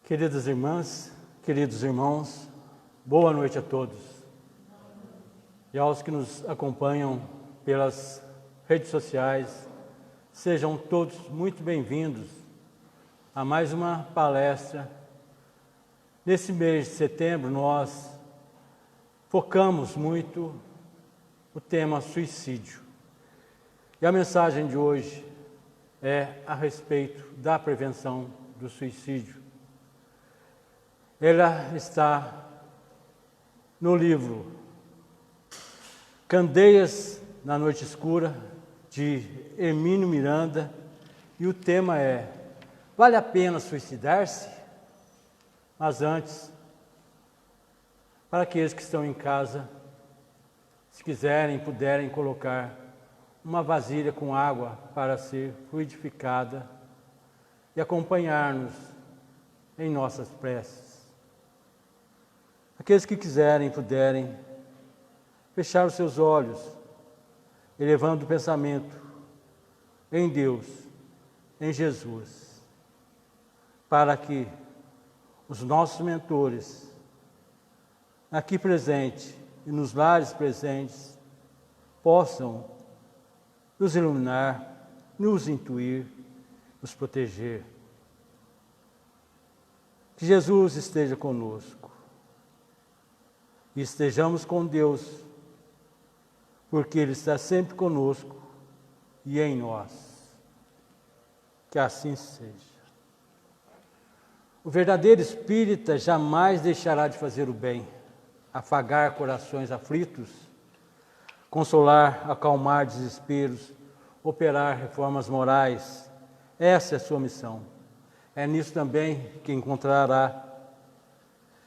Queridas irmãs, queridos irmãos, boa noite a todos. E aos que nos acompanham pelas redes sociais, sejam todos muito bem-vindos a mais uma palestra. Nesse mês de setembro, nós focamos muito o tema suicídio. E a mensagem de hoje é a respeito da prevenção do suicídio. Ela está no livro Candeias na Noite Escura, de Hermínio Miranda, e o tema é: vale a pena suicidar-se? Mas antes, para aqueles que estão em casa, se quiserem, puderem colocar uma vasilha com água para ser fluidificada e acompanhar-nos em nossas preces. Aqueles que quiserem, puderem, fechar os seus olhos, elevando o pensamento em Deus, em Jesus, para que os nossos mentores, aqui presentes e nos lares presentes, possam nos iluminar, nos intuir, nos proteger. Que Jesus esteja conosco. E estejamos com Deus, porque Ele está sempre conosco e em nós. Que assim seja. O verdadeiro espírita jamais deixará de fazer o bem, afagar corações aflitos, consolar, acalmar desesperos, operar reformas morais. Essa é a sua missão. É nisso também que encontrará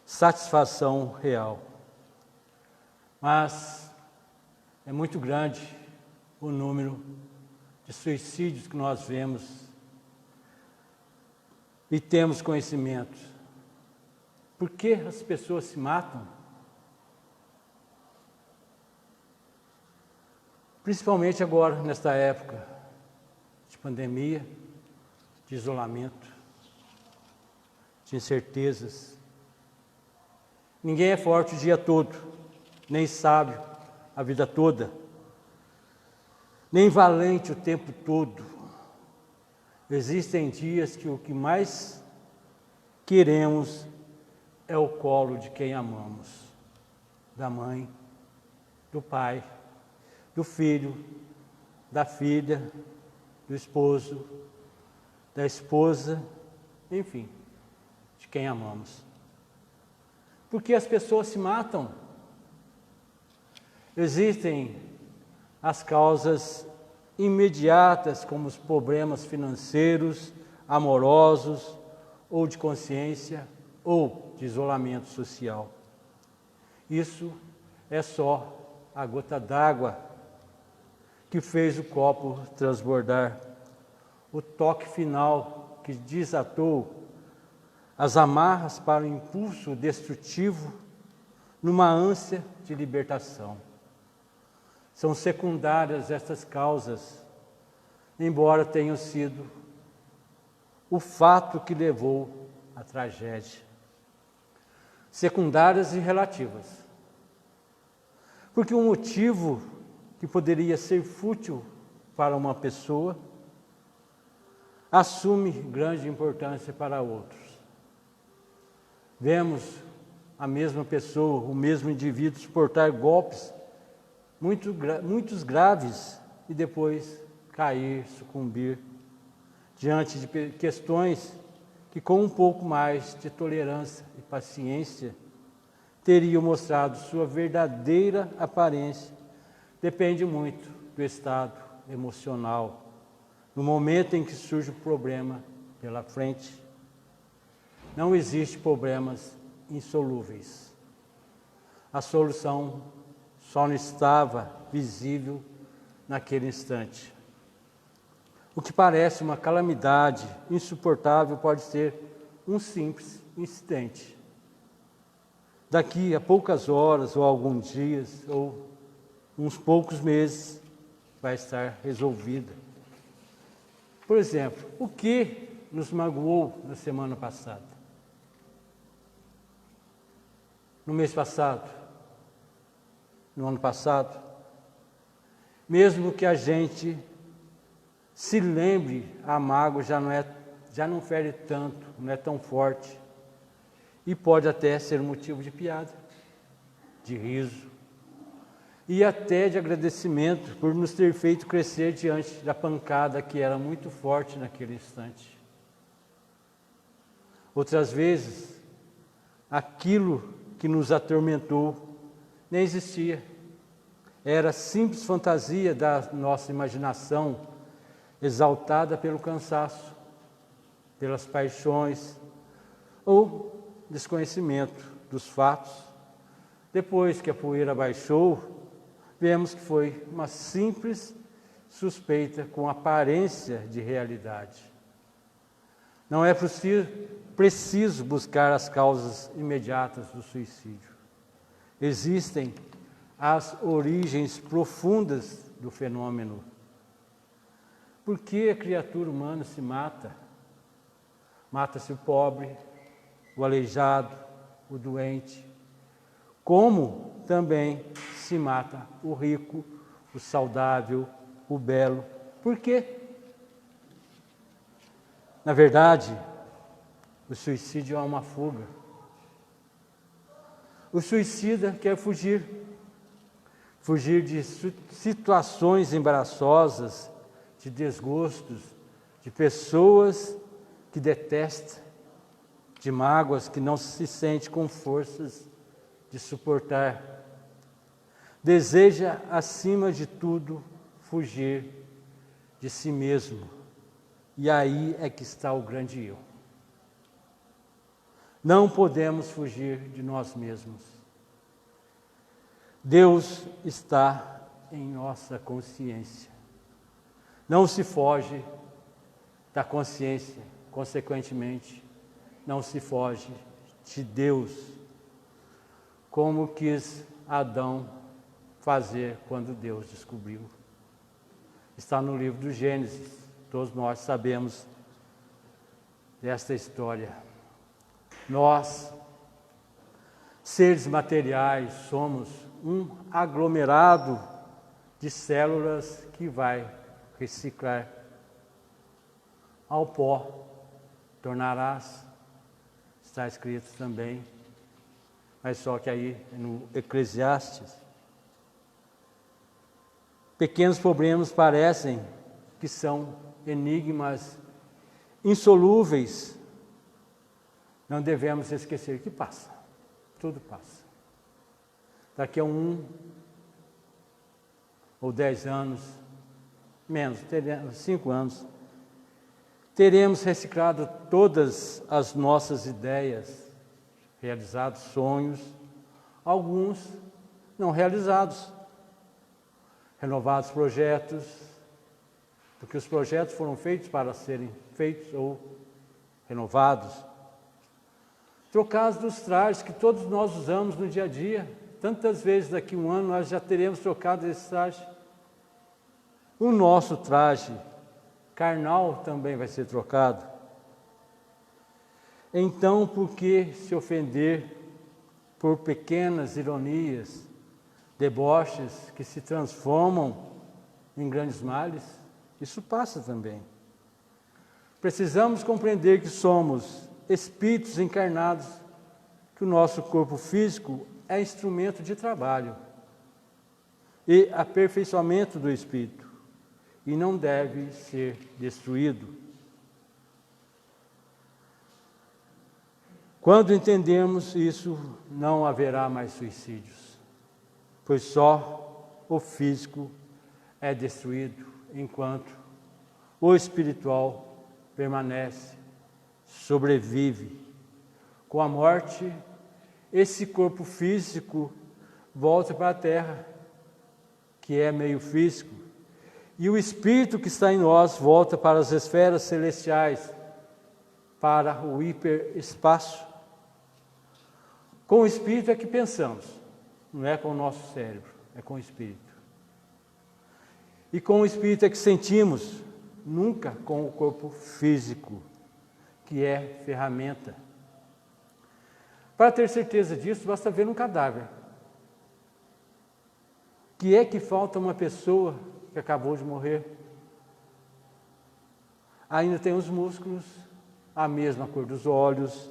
satisfação real. Mas é muito grande o número de suicídios que nós vemos e temos conhecimento. Por que as pessoas se matam? Principalmente agora, nesta época de pandemia, de isolamento, de incertezas. Ninguém é forte o dia todo, nem sábio a vida toda, nem valente o tempo todo. Existem dias que o que mais queremos é o colo de quem amamos, da mãe, do pai, do filho, da filha, do esposo, da esposa, enfim, de quem amamos. Porque as pessoas se matam. Existem as causas imediatas, como os problemas financeiros, amorosos, ou de consciência, ou de isolamento social. Isso é só a gota d'água que fez o copo transbordar, o toque final que desatou as amarras para o impulso destrutivo numa ânsia de libertação. São secundárias essas causas, embora tenham sido o fato que levou à tragédia. Secundárias e relativas. Porque um motivo que poderia ser fútil para uma pessoa assume grande importância para outros. Vemos a mesma pessoa, o mesmo indivíduo suportar golpes muitos graves e depois cair, sucumbir diante de questões que, com um pouco mais de tolerância e paciência, teriam mostrado sua verdadeira aparência. Depende muito do estado emocional, no momento em que surge o problema pela frente. Não existe problemas insolúveis. A solução só não estava visível naquele instante. O que parece uma calamidade insuportável pode ser um simples incidente. Daqui a poucas horas, ou alguns dias, ou uns poucos meses, vai estar resolvida. Por exemplo, o que nos magoou na semana passada? no mês passado, no ano passado, mesmo que a gente se lembre, a mágoa já não fere tanto, não é tão forte, e pode até ser motivo de piada, de riso, e até de agradecimento por nos ter feito crescer diante da pancada que era muito forte naquele instante. Outras vezes, aquilo que nos atormentou nem existia. Era simples fantasia da nossa imaginação, exaltada pelo cansaço, pelas paixões ou desconhecimento dos fatos. Depois que a poeira baixou, vemos que foi uma simples suspeita com aparência de realidade. Não é preciso buscar as causas imediatas do suicídio. Existem as origens profundas do fenômeno. Por que a criatura humana se mata? Mata-se o pobre, o aleijado, o doente, como também se mata o rico, o saudável, o belo. Por quê? Na verdade, o suicídio é uma fuga. O suicida quer fugir de situações embaraçosas, de desgostos, de pessoas que detesta, de mágoas que não se sente com forças de suportar. Deseja, acima de tudo, fugir de si mesmo. E aí é que está o grande erro. Não podemos fugir de nós mesmos. Deus está em nossa consciência. Não se foge da consciência, consequentemente, não se foge de Deus, como quis Adão fazer quando Deus descobriu. Está no livro do Gênesis, todos nós sabemos desta história. Nós, seres materiais, somos um aglomerado de células que vai reciclar. Ao pó tornarás, está escrito também, mas só que aí no Eclesiastes, pequenos problemas parecem que são enigmas insolúveis. Não devemos esquecer que passa, tudo passa. Daqui a 1 ou 10 anos, menos, 5 anos, teremos reciclado todas as nossas ideias, realizados sonhos, alguns não realizados, renovados projetos, porque os projetos foram feitos para serem feitos ou renovados, trocados dos trajes que todos nós usamos no dia a dia. Tantas vezes daqui a 1 ano nós já teremos trocado esse traje. O nosso traje carnal também vai ser trocado. Então, por que se ofender por pequenas ironias, deboches que se transformam em grandes males? Isso passa também. Precisamos compreender que somos espíritos encarnados, que o nosso corpo físico é instrumento de trabalho e aperfeiçoamento do espírito, e não deve ser destruído. Quando entendemos isso, não haverá mais suicídios, pois só o físico é destruído, enquanto o espiritual permanece, sobrevive. Com a morte, esse corpo físico volta para a terra, que é meio físico, e o espírito que está em nós volta para as esferas celestiais, para o hiperespaço. Com o espírito é que pensamos, não é com o nosso cérebro, é com o espírito. E com o espírito é que sentimos, nunca com o corpo físico, que é ferramenta. Para ter certeza disso, basta ver um cadáver. Que é que falta uma pessoa que acabou de morrer? Ainda tem os músculos, a mesma cor dos olhos,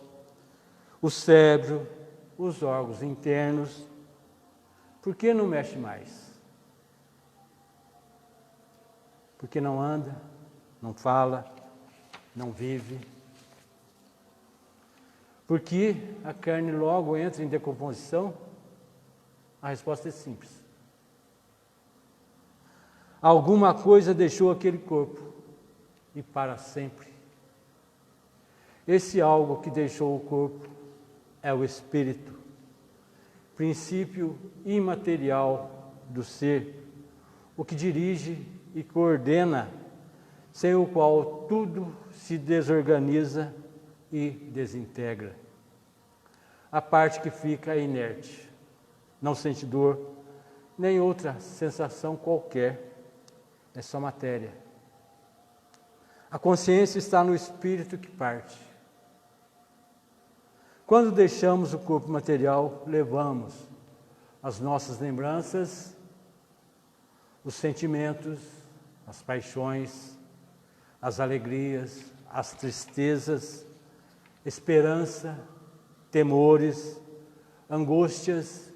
o cérebro, os órgãos internos. Por que não mexe mais? Porque não anda, não fala, não vive. Porque a carne logo entra em decomposição? A resposta é simples. Alguma coisa deixou aquele corpo, e para sempre. Esse algo que deixou o corpo é o espírito, princípio imaterial do ser, o que dirige e coordena, sem o qual tudo se desorganiza e desintegra. A parte que fica é inerte, não sente dor, nem outra sensação qualquer, é só matéria. A consciência está no espírito que parte. Quando deixamos o corpo material, levamos as nossas lembranças, os sentimentos, as paixões, as alegrias, as tristezas, esperança, temores, angústias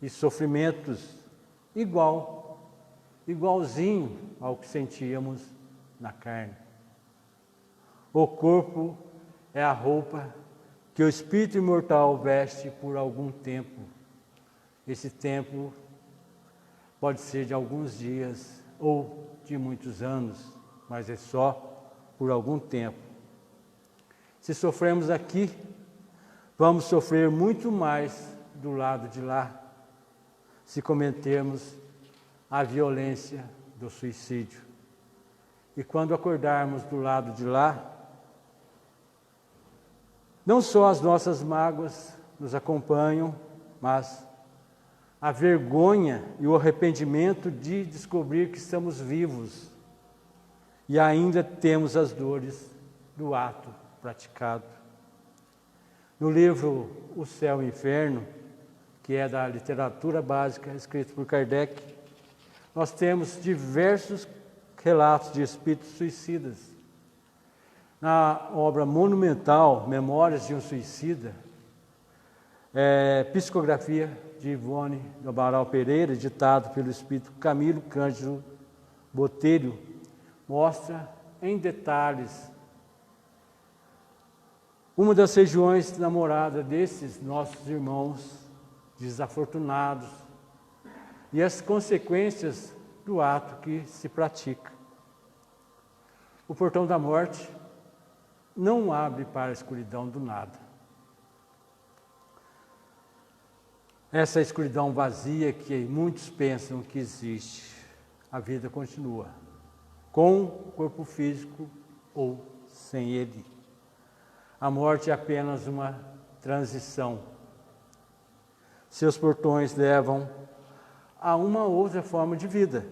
e sofrimentos, igualzinho ao que sentíamos na carne. O corpo é a roupa que o espírito imortal veste por algum tempo. Esse tempo pode ser de alguns dias ou de muitos anos, mas é só por algum tempo. Se sofremos aqui, vamos sofrer muito mais do lado de lá, se cometermos a violência do suicídio. E quando acordarmos do lado de lá, não só as nossas mágoas nos acompanham, mas a vergonha e o arrependimento de descobrir que estamos vivos e ainda temos as dores do ato praticado. No livro O Céu e o Inferno, que é da literatura básica, escrito por Kardec, nós temos diversos relatos de espíritos suicidas. Na obra monumental Memórias de um Suicida, psicografia de Ivone do Amaral Pereira, ditado pelo espírito Camilo Cândido Botelho, mostra em detalhes uma das regiões namoradas desses nossos irmãos desafortunados e as consequências do ato que se pratica. O portão da morte não abre para a escuridão do nada. Essa escuridão vazia que muitos pensam que existe, a vida continua, com o corpo físico ou sem ele. A morte é apenas uma transição. Seus portões levam a uma outra forma de vida,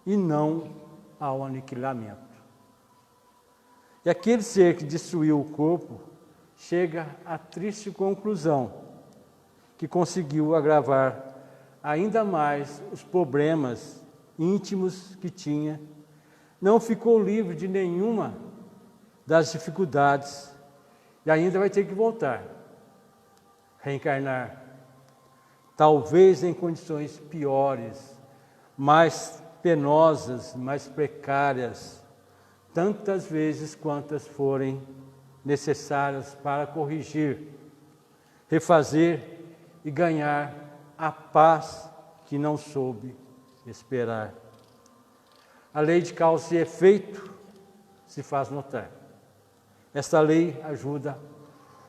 e não ao aniquilamento. E aquele ser que destruiu o corpo chega à triste conclusão que conseguiu agravar ainda mais os problemas íntimos que tinha, não ficou livre de nenhuma das dificuldades e ainda vai ter que voltar, reencarnar, talvez em condições piores, mais penosas, mais precárias, tantas vezes quantas forem necessárias para corrigir, refazer e ganhar a paz que não soube esperar. A lei de causa e efeito se faz notar. Esta lei ajuda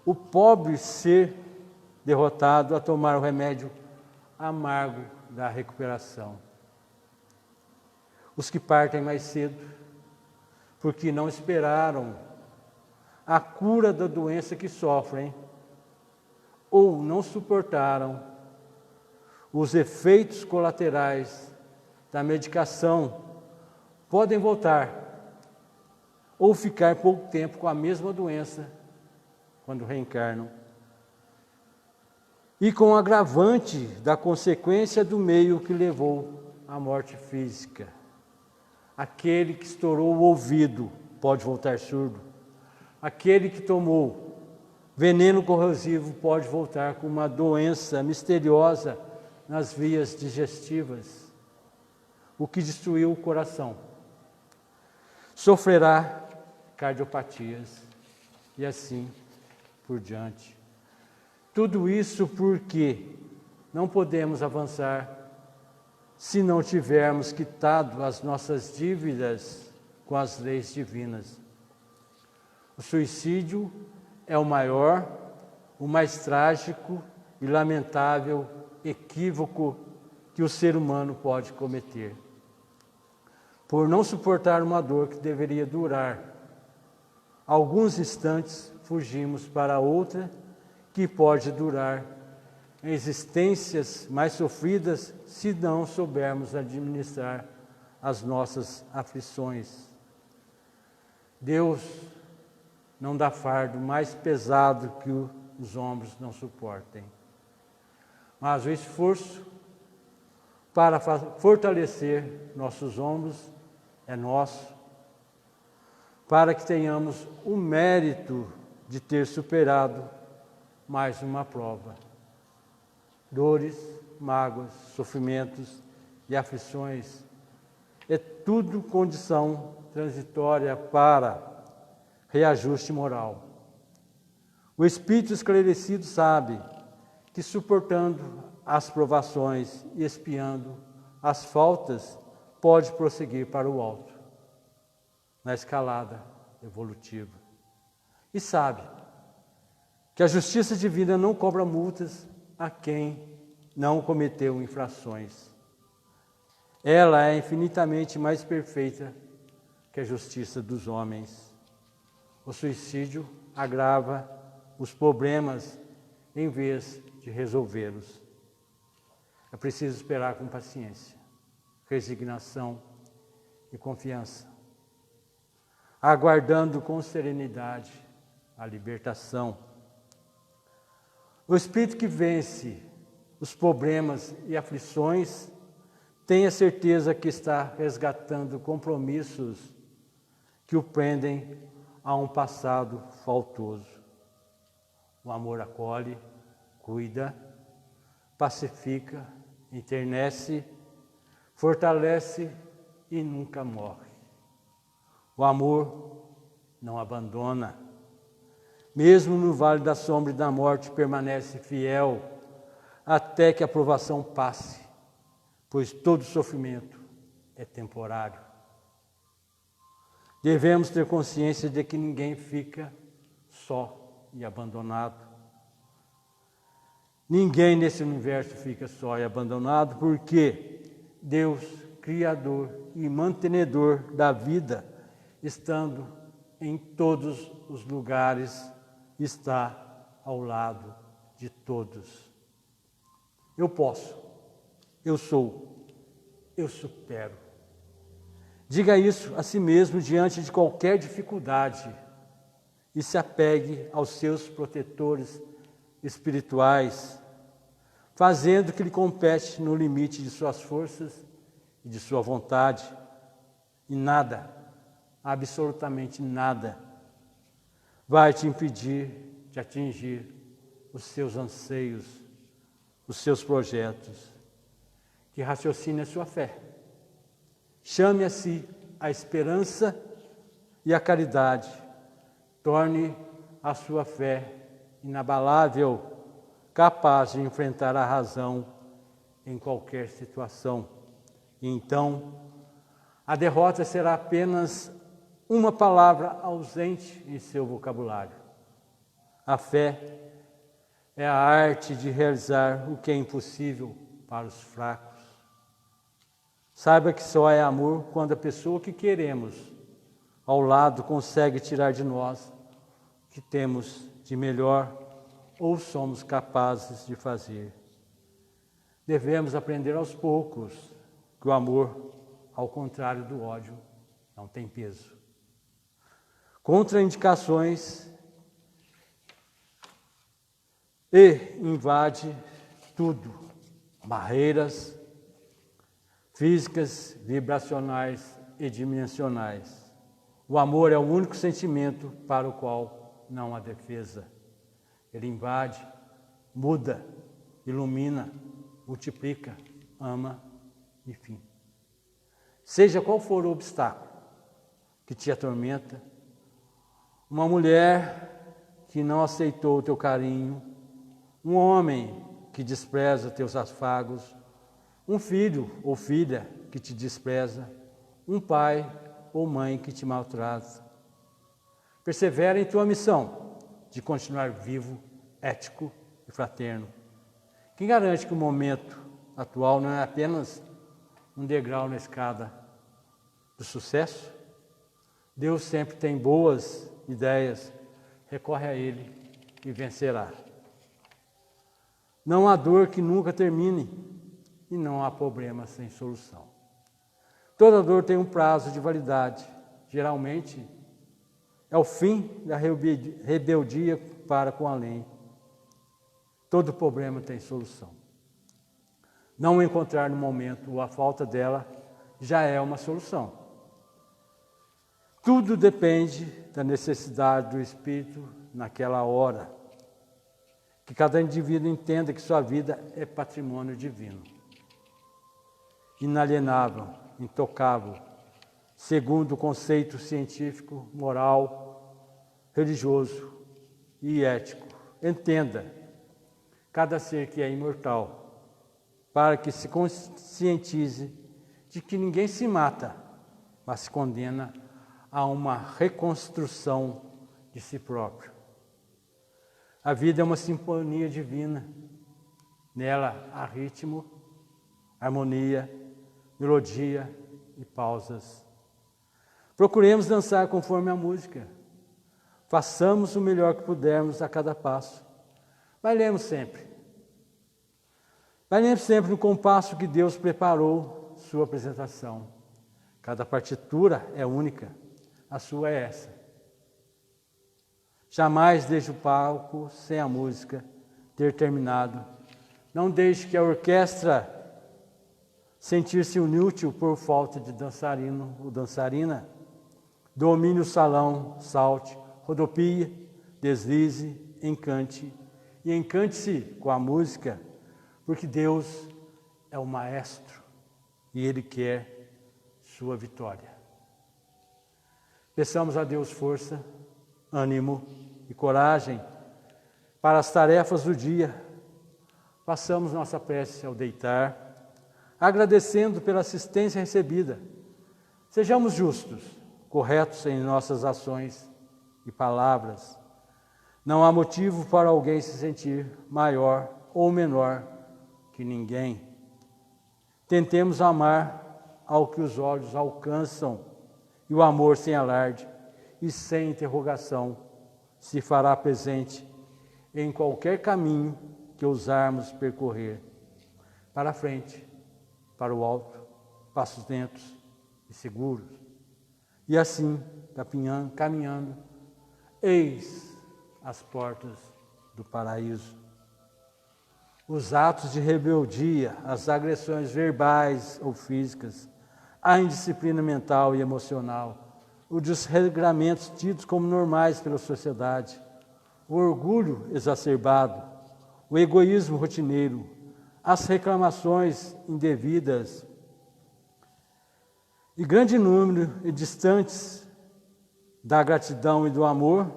o pobre ser derrotado a tomar o remédio amargo da recuperação. Os que partem mais cedo, porque não esperaram a cura da doença que sofrem, ou não suportaram os efeitos colaterais da medicação, podem voltar ou ficar pouco tempo com a mesma doença quando reencarnam. e com o agravante da consequência do meio que levou à morte física. Aquele que estourou o ouvido pode voltar surdo. Aquele que tomou veneno corrosivo pode voltar com uma doença misteriosa nas vias digestivas, o que destruiu o coração. Sofrerá cardiopatias e assim por diante. Tudo isso porque não podemos avançar se não tivermos quitado as nossas dívidas com as leis divinas. O suicídio é o maior, o mais trágico e lamentável equívoco que o ser humano pode cometer. Por não suportar uma dor que deveria durar alguns instantes, fugimos para outra que pode durar existências mais sofridas se não soubermos administrar as nossas aflições. Deus não dá fardo mais pesado que os ombros não suportem. Mas o esforço para fortalecer nossos ombros é nosso, para que tenhamos o mérito de ter superado mais uma prova. Dores, mágoas, sofrimentos e aflições é tudo condição transitória para reajuste moral. O espírito esclarecido sabe que suportando as provações e expiando as faltas, pode prosseguir para o alto, na escalada evolutiva. E sabe que a justiça divina não cobra multas a quem não cometeu infrações. Ela é infinitamente mais perfeita que a justiça dos homens. O suicídio agrava os problemas em vez de resolvê-los. É preciso esperar com paciência, resignação e confiança, aguardando com serenidade a libertação. O espírito que vence os problemas e aflições tenha certeza que está resgatando compromissos que o prendem a um passado faltoso. O amor acolhe, cuida, pacifica, enternece, fortalece e nunca morre. O amor não abandona. Mesmo no vale da sombra e da morte, permanece fiel até que a provação passe, pois todo sofrimento é temporário. Devemos ter consciência de que ninguém fica só e abandonado. Ninguém nesse universo fica só e abandonado, porque Deus, Criador e mantenedor da vida, estando em todos os lugares, está ao lado de todos. Eu posso, eu sou, eu supero. Diga isso a si mesmo diante de qualquer dificuldade e se apegue aos seus protetores espirituais, fazendo o que lhe compete no limite de suas forças e de sua vontade. E nada, absolutamente nada, vai te impedir de atingir os seus anseios, os seus projetos. Que raciocine a sua fé. Chame a si a esperança e a caridade. Torne a sua fé inabalável, capaz de enfrentar a razão em qualquer situação. E então, a derrota será apenas uma palavra ausente em seu vocabulário. A fé é a arte de realizar o que é impossível para os fracos. Saiba que só é amor quando a pessoa que queremos ao lado consegue tirar de nós o que temos de melhor ou somos capazes de fazer. Devemos aprender aos poucos que o amor, ao contrário do ódio, não tem peso. Contraindicações e invade tudo, barreiras físicas, vibracionais e dimensionais. O amor é o único sentimento para o qual não há defesa. Ele invade, muda, ilumina, multiplica, ama, enfim. Seja qual for o obstáculo que te atormenta, uma mulher que não aceitou o teu carinho, um homem que despreza teus afagos, um filho ou filha que te despreza, um pai ou mãe que te maltrata. Persevera em tua missão de continuar vivo, ético e fraterno. Quem garante que o momento atual não é apenas um degrau na escada do sucesso? Deus sempre tem boas ideias, recorre a Ele e vencerá. Não há dor que nunca termine e não há problema sem solução. Toda dor tem um prazo de validade. Geralmente, é o fim da rebeldia para com a lei. Todo problema tem solução. Não encontrar no momento ou a falta dela já é uma solução. Tudo depende da necessidade do Espírito naquela hora. Que cada indivíduo entenda que sua vida é patrimônio divino. Inalienável, intocável, segundo o conceito científico, moral, religioso e ético. Entenda, cada ser que é imortal, para que se conscientize de que ninguém se mata, mas se condena a uma reconstrução de si próprio. A vida é uma sinfonia divina. Nela há ritmo, harmonia, melodia e pausas. Procuremos dançar conforme a música. Façamos o melhor que pudermos a cada passo. Bailemos sempre. Bailemos sempre no compasso que Deus preparou sua apresentação. Cada partitura é única. A sua é essa. Jamais deixe o palco sem a música ter terminado. Não deixe que a orquestra sentir-se inútil por falta de dançarino ou dançarina. Domine o salão, salte, rodopie, deslize, encante. E encante-se com a música, porque Deus é o maestro e Ele quer sua vitória. Peçamos a Deus força, ânimo e coragem para as tarefas do dia. Façamos nossa prece ao deitar, agradecendo pela assistência recebida. Sejamos justos, corretos em nossas ações e palavras. Não há motivo para alguém se sentir maior ou menor que ninguém. Tentemos amar ao que os olhos alcançam, e o amor sem alarde e sem interrogação se fará presente em qualquer caminho que ousarmos percorrer. Para a frente, para o alto, passos lentos e seguros. E assim, caminhando, eis as portas do paraíso. Os atos de rebeldia, as agressões verbais ou físicas, a indisciplina mental e emocional, os desregramentos tidos como normais pela sociedade, o orgulho exacerbado, o egoísmo rotineiro, as reclamações indevidas e grande número e distantes da gratidão e do amor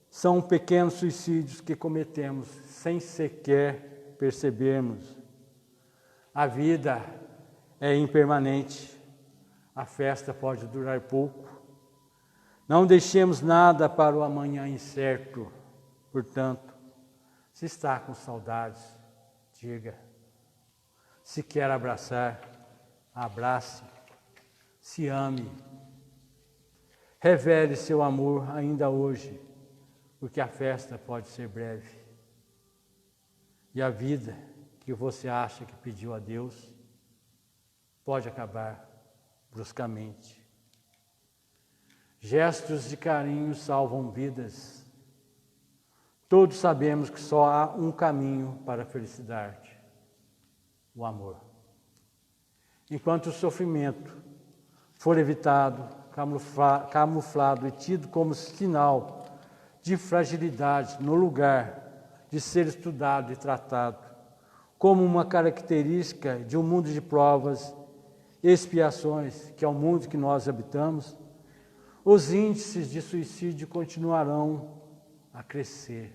são pequenos suicídios que cometemos sem sequer percebermos. A vida é impermanente, a festa pode durar pouco. Não deixemos nada para o amanhã incerto. Portanto, se está com saudades, diga. Se quer abraçar, abrace. Se ame. Revele seu amor ainda hoje, porque a festa pode ser breve. E a vida que você acha que pediu a Deus pode acabar bruscamente. Gestos de carinho salvam vidas. Todos sabemos que só há um caminho para a felicidade: o amor. Enquanto o sofrimento for evitado, camuflado e tido como sinal de fragilidade no lugar de ser estudado e tratado como uma característica de um mundo de provas e expiações, que é o mundo que nós habitamos, os índices de suicídio continuarão a crescer.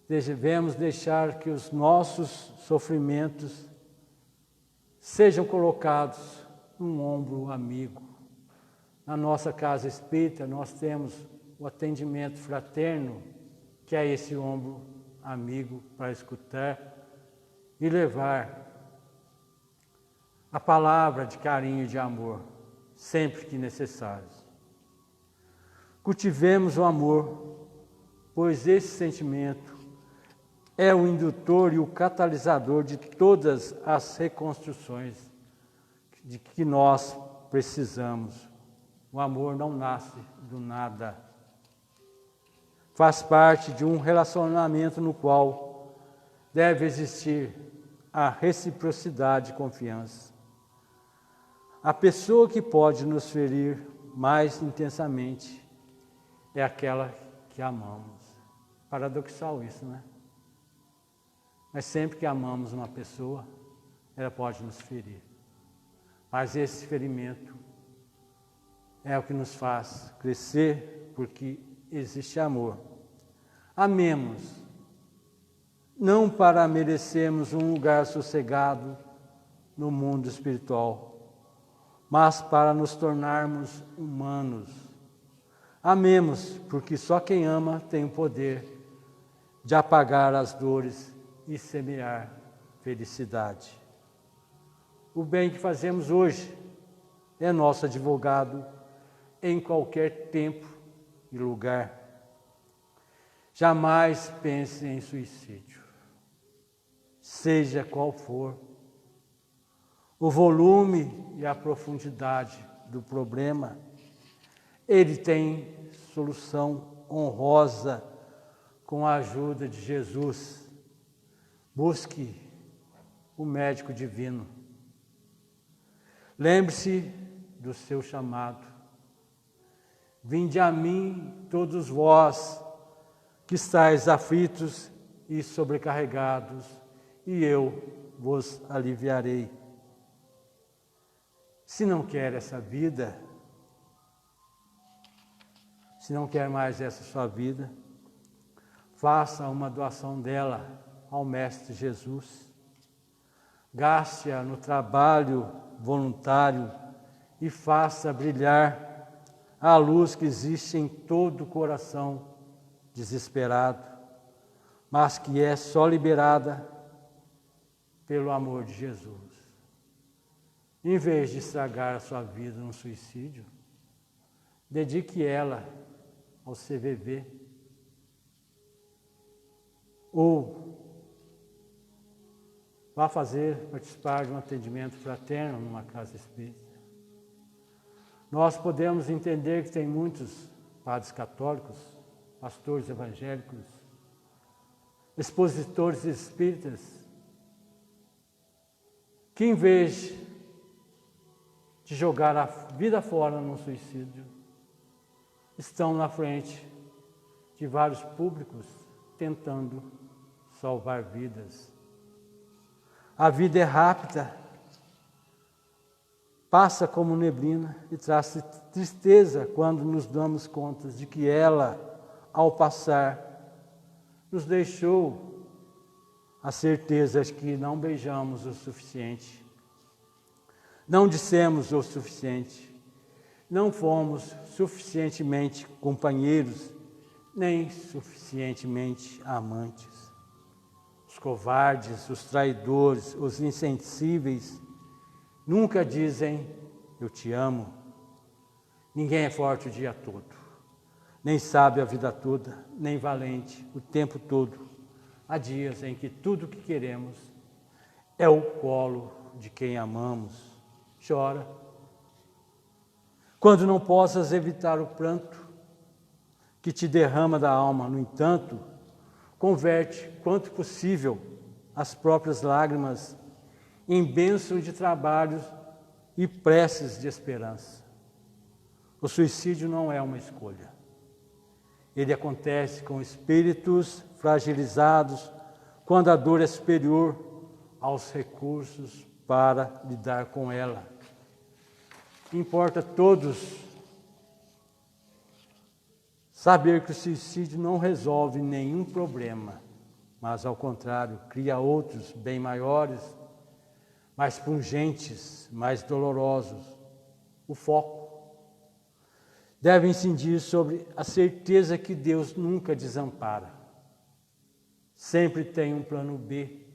Devemos deixar que os nossos sofrimentos sejam colocados num ombro amigo. Na nossa casa espírita, nós temos o atendimento fraterno, que é esse ombro amigo para escutar e levar a palavra de carinho e de amor, sempre que necessário. Cultivemos o amor, pois esse sentimento é o indutor e o catalisador de todas as reconstruções de que nós precisamos. O amor não nasce do nada. Faz parte de um relacionamento no qual deve existir a reciprocidade e confiança. A pessoa que pode nos ferir mais intensamente é aquela que amamos. Paradoxal isso, né? Mas sempre que amamos uma pessoa, ela pode nos ferir. Mas esse ferimento é o que nos faz crescer, porque existe amor. Amemos, não para merecermos um lugar sossegado no mundo espiritual, mas para nos tornarmos humanos. Amemos, porque só quem ama tem o poder de apagar as dores e semear felicidade. O bem que fazemos hoje é nosso advogado em qualquer tempo e lugar. Jamais pense em suicídio, seja qual for o volume e a profundidade do problema. Ele tem solução honrosa com a ajuda de Jesus. Busque o médico divino. Lembre-se do seu chamado. Vinde a mim, todos vós que estáis aflitos e sobrecarregados, e eu vos aliviarei. Se não quer essa vida, se não quer mais essa sua vida, faça uma doação dela ao Mestre Jesus. Gaste-a no trabalho voluntário e faça brilhar a luz que existe em todo o coração desesperado, mas que é só liberada pelo amor de Jesus. Em vez de estragar a sua vida no suicídio, dedique ela ao CVV, ou vá participar de um atendimento fraterno numa casa espírita. Nós podemos entender que tem muitos padres católicos, pastores evangélicos, expositores espíritas, que em vez de jogar a vida fora no suicídio, estão na frente de vários públicos tentando salvar vidas. A vida é rápida, passa como neblina e traz tristeza quando nos damos conta de que ela, ao passar, nos deixou a certeza de que não beijamos o suficiente, não dissemos o suficiente, não fomos suficientemente companheiros, nem suficientemente amantes. Os covardes, os traidores, os insensíveis nunca dizem eu te amo. Ninguém é forte o dia todo, nem sabe a vida toda, nem valente o tempo todo. Há dias em que tudo o que queremos é o colo de quem amamos. Chora. Quando não possas evitar o pranto, que te derrama da alma. No entanto, converte, quanto possível, as próprias lágrimas em bênção de trabalhos e preces de esperança. O suicídio não é uma escolha. Ele acontece com espíritos fragilizados, quando a dor é superior aos recursos para lidar com ela. Importa a todos saber que o suicídio não resolve nenhum problema, mas, ao contrário, cria outros bem maiores, mais pungentes, mais dolorosos. O foco deve incidir sobre a certeza que Deus nunca desampara. Sempre tem um plano B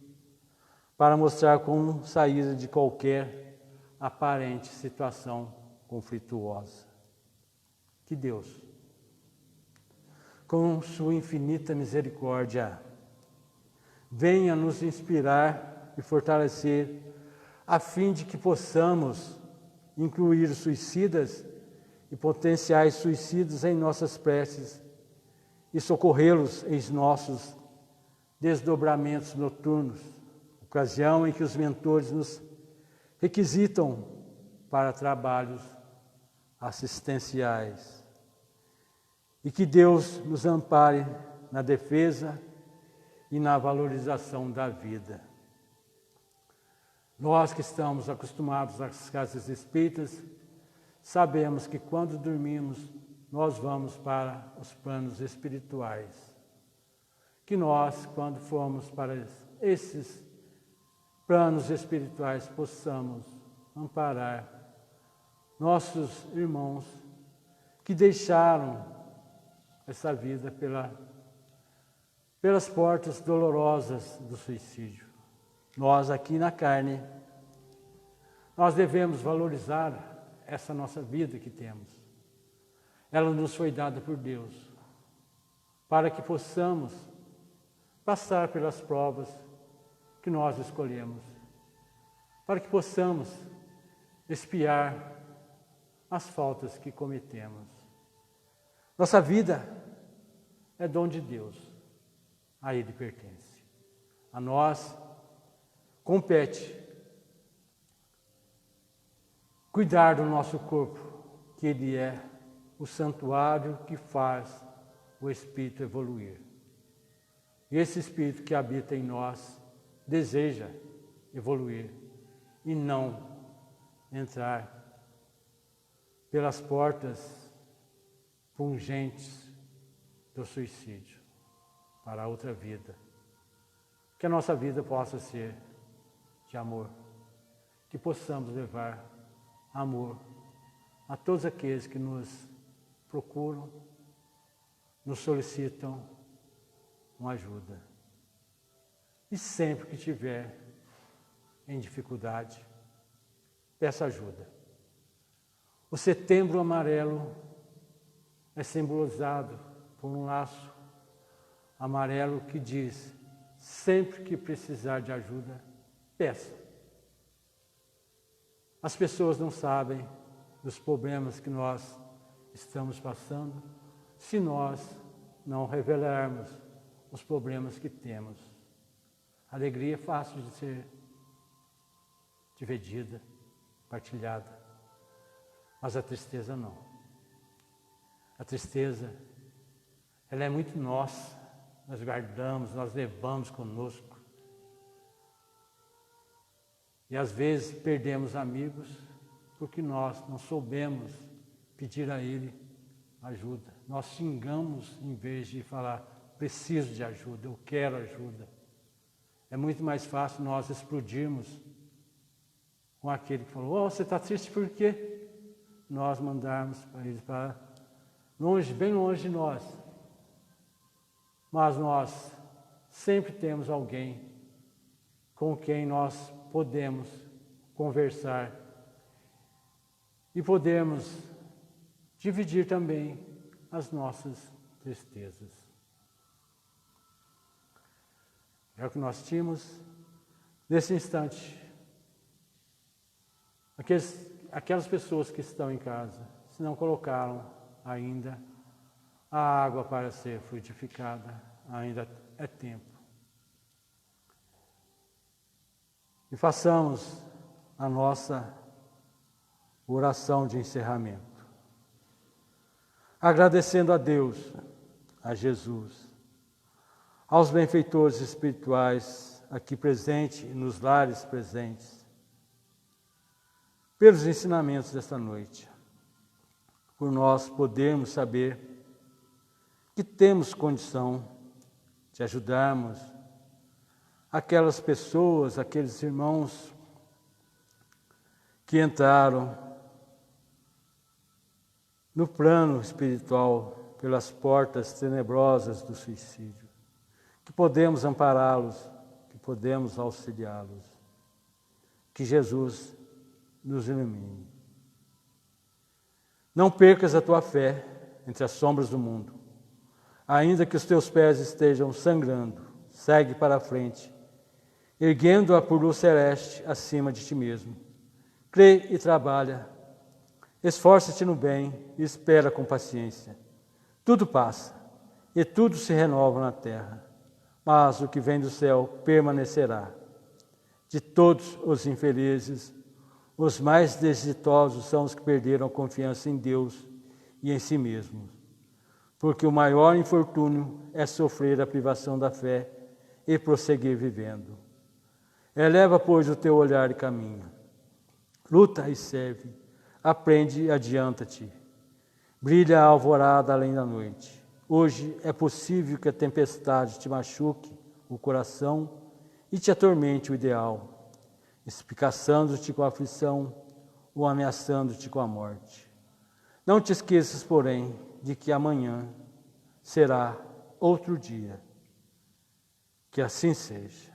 para mostrar como sair de qualquer aparente situação conflituosa. Que Deus, com sua infinita misericórdia, venha nos inspirar e fortalecer, a fim de que possamos incluir os suicidas e potenciais suicidas em nossas preces e socorrê-los em nossos desdobramentos noturnos, ocasião em que os mentores nos requisitam para trabalhos assistenciais. E que Deus nos ampare na defesa e na valorização da vida. Nós que estamos acostumados às casas espíritas, sabemos que quando dormimos, nós vamos para os planos espirituais. Que nós, quando formos para esses planos espirituais, possamos amparar nossos irmãos que deixaram essa vida pelas portas dolorosas do suicídio. Nós aqui na carne, nós devemos valorizar essa nossa vida que temos. Ela nos foi dada por Deus, para que possamos passar pelas provas que nós escolhemos, para que possamos expiar as faltas que cometemos. Nossa vida é dom de Deus, a Ele pertence. A nós compete cuidar do nosso corpo, que ele é o santuário que faz o Espírito evoluir. E esse Espírito que habita em nós deseja evoluir e não entrar pelas portas pungentes do suicídio para outra vida. Que a nossa vida possa ser de amor, que possamos levar amor a todos aqueles que nos procuram, nos solicitam uma ajuda. E sempre que estiver em dificuldade, peça ajuda. O Setembro Amarelo é simbolizado por um laço amarelo que diz: sempre que precisar de ajuda, peça. As pessoas não sabem dos problemas que nós estamos passando se nós não revelarmos os problemas que temos. A alegria é fácil de ser dividida, partilhada, mas a tristeza não. A tristeza, ela é muito nossa, nós guardamos, nós levamos conosco. E às vezes perdemos amigos porque nós não soubemos pedir a Ele ajuda. Nós xingamos em vez de falar: preciso de ajuda, eu quero ajuda. É muito mais fácil nós explodirmos com aquele que falou: oh, você está triste por quê? Nós mandarmos para ele para longe, bem longe de nós. Mas nós sempre temos alguém com quem nós podemos conversar e podemos dividir também as nossas tristezas. É o que nós tínhamos nesse instante. Aquelas pessoas que estão em casa, se não colocaram ainda a água para ser frutificada, ainda é tempo. E façamos a nossa oração de encerramento, agradecendo a Deus, a Jesus, aos benfeitores espirituais aqui presentes e nos lares presentes, pelos ensinamentos desta noite, por nós podermos saber que temos condição de ajudarmos aquelas pessoas, aqueles irmãos que entraram no plano espiritual pelas portas tenebrosas do suicídio, que podemos ampará-los, que podemos auxiliá-los. Que Jesus nos ilumine. Não percas a tua fé entre as sombras do mundo. Ainda que os teus pés estejam sangrando, segue para a frente, erguendo-a por luz celeste acima de ti mesmo. Crê e trabalha, esforça-te no bem e espera com paciência. Tudo passa e tudo se renova na terra, mas o que vem do céu permanecerá. De todos os infelizes, os mais desditosos são os que perderam a confiança em Deus e em si mesmos, porque o maior infortúnio é sofrer a privação da fé e prosseguir vivendo. Eleva, pois, o teu olhar e caminha. Luta e serve, aprende e adianta-te. Brilha a alvorada além da noite. Hoje é possível que a tempestade te machuque o coração e te atormente o ideal, espicaçando-te com a aflição ou ameaçando-te com a morte. Não te esqueças, porém, de que amanhã será outro dia. Que assim seja.